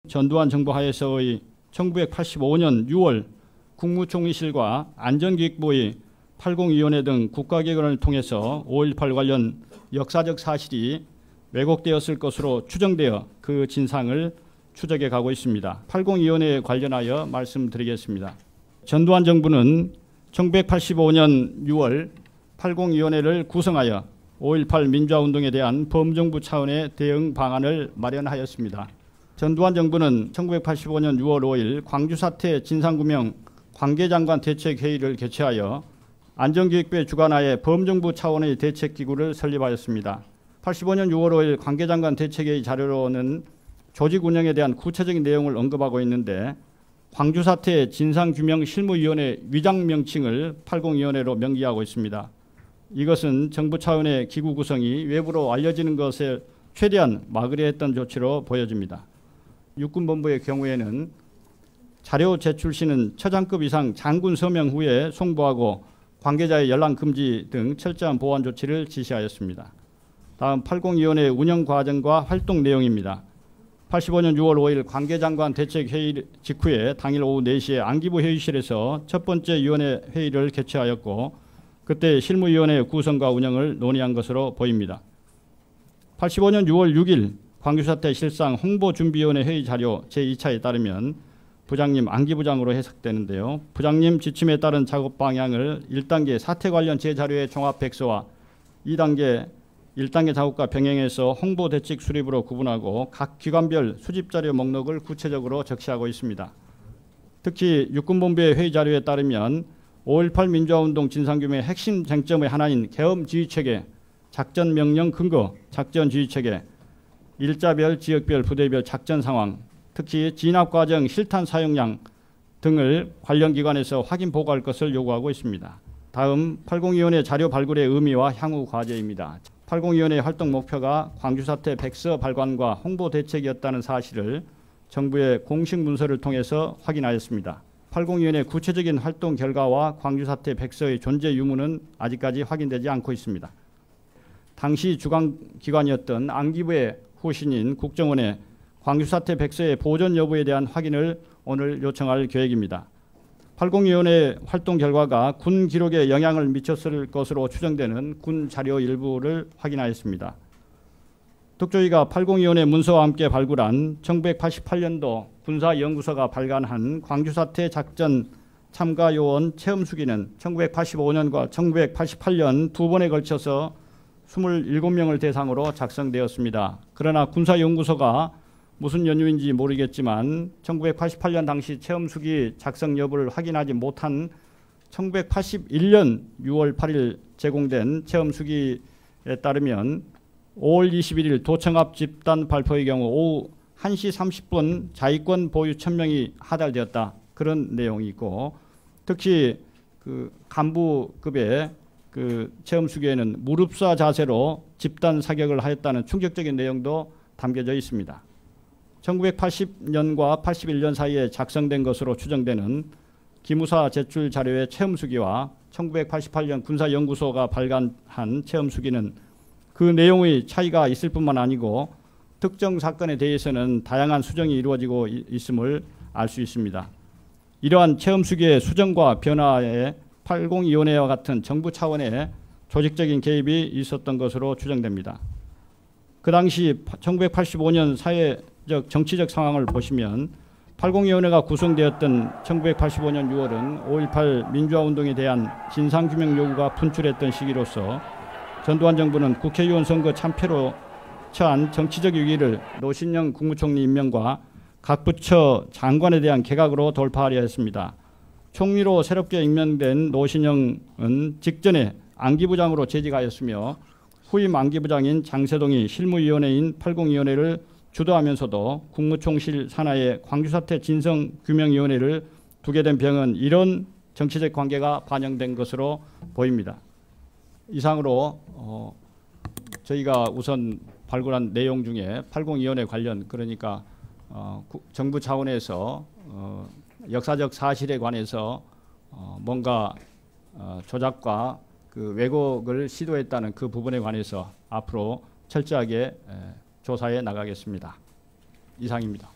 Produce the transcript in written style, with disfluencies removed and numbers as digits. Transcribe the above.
전두환 정부 하에서의 1985년 6월 국무총리실과 안전기획부의 80위원회 등 국가기관을 통해서 5.18 관련 역사적 사실이 왜곡되었을 것으로 추정되어 그 진상을 추적해 가고 있습니다. 80위원회에 관련하여 말씀드리겠습니다. 전두환 정부는 1985년 6월 80위원회를 구성하여 5.18 민주화운동에 대한 범정부 차원의 대응 방안을 마련하였습니다. 전두환 정부는 1985년 6월 5일 광주사태 진상규명 관계장관 대책회의를 개최하여 안전기획부의 주관하에 범정부 차원의 대책기구를 설립하였습니다. 85년 6월 5일 관계장관 대책회의 자료로는 조직 운영에 대한 구체적인 내용을 언급하고 있는데 광주사태 진상규명 실무위원회 위장 명칭을 80위원회로 명기하고 있습니다. 이것은 정부 차원의 기구 구성이 외부로 알려지는 것에 최대한 막으려 했던 조치로 보여집니다. 육군본부의 경우에는 자료 제출 시는 처장급 이상 장군 서명 후에 송부하고 관계자의 연락 금지 등 철저한 보안 조치를 지시하였습니다. 다음 80위원회 운영 과정과 활동 내용입니다. 85년 6월 5일 관계장관 대책회의 직후에 당일 오후 4시에 안기부 회의실에서 첫 번째 위원회 회의를 개최하였고 그때 실무위원회 구성과 운영을 논의한 것으로 보입니다. 85년 6월 6일 광주사태 실상 홍보준비위원회 회의 자료 제2차에 따르면 부장님 안기부장으로 해석되는데요. 부장님 지침에 따른 작업 방향을 1단계 사태 관련 제자료의 종합백서와 2단계 1단계 작업과 병행해서 홍보대책 수립으로 구분하고 각 기관별 수집자료 목록을 구체적으로 적시하고 있습니다. 특히 육군본부의 회의 자료에 따르면 5.18 민주화운동 진상규명의 핵심 쟁점의 하나인 계엄지휘체계, 작전명령 근거, 작전지휘체계, 일자별, 지역별, 부대별 작전 상황, 특히 진압과정, 실탄 사용량 등을 관련 기관에서 확인 보고할 것을 요구하고 있습니다. 다음 80위원회 자료 발굴의 의미와 향후 과제입니다. 80위원회 활동 목표가 광주사태 백서 발간과 홍보 대책이었다는 사실을 정부의 공식 문서를 통해서 확인하였습니다. 80위원회 구체적인 활동 결과와 광주사태 백서의 존재 유무는 아직까지 확인되지 않고 있습니다. 당시 주관기관이었던 안기부의 후신인 국정원에 광주사태 백서의 보존 여부에 대한 확인을 오늘 요청할 계획입니다. 80위원회 활동 결과가 군 기록에 영향을 미쳤을 것으로 추정되는 군 자료 일부를 확인하였습니다. 특조위가 80위원회 문서와 함께 발굴한 1988년도 군사연구소가 발간한 광주사태 작전 참가요원 체험수기는 1985년과 1988년 두 번에 걸쳐서 27명을 대상으로 작성되었습니다. 그러나 군사연구소가 무슨 연유인지 모르겠지만 1988년 당시 체험수기 작성 여부를 확인하지 못한 1981년 6월 8일 제공된 체험수기에 따르면 5월 21일 도청 앞 집단 발표의 경우 오후 1시 30분 자위권 보유 1000명이 하달되었다. 그런 내용이 있고 특히 그 간부급의 그 체험수기에는 무릎사 자세로 집단 사격을 하였다는 충격적인 내용도 담겨져 있습니다. 1980년과 81년 사이에 작성된 것으로 추정되는 기무사 제출 자료의 체험수기와 1988년 군사연구소가 발간한 체험수기는 그 내용의 차이가 있을 뿐만 아니고 특정 사건에 대해서는 다양한 수정이 이루어지고 있음을 알 수 있습니다. 이러한 체험수기의 수정과 변화에 80위원회와 같은 정부 차원의 조직적인 개입이 있었던 것으로 추정됩니다. 그 당시 1985년 사회적 정치적 상황을 보시면 80위원회가 구성되었던 1985년 6월은 5.18 민주화운동에 대한 진상규명 요구가 분출했던 시기로서 전두환 정부는 국회의원 선거 참패로 처한 정치적 위기를 노신영 국무총리 임명과 각 부처 장관에 대한 개각으로 돌파하려 했습니다. 총리로 새롭게 임명된 노신영은 직전에 안기부장으로 재직하였으며 후임 안기부장인 장세동이 실무위원회인 80위원회를 주도하면서도 국무총실 산하에 광주사태 진상규명위원회를 두게 된 병은 이런 정치적 관계가 반영된 것으로 보입니다. 이상으로 저희가 우선 발굴한 내용 중에 80위원회 관련 그러니까 정부 차원에서 역사적 사실에 관해서 뭔가 조작과 그 왜곡을 시도했다는 그 부분에 관해서 앞으로 철저하게 조사해 나가겠습니다. 이상입니다.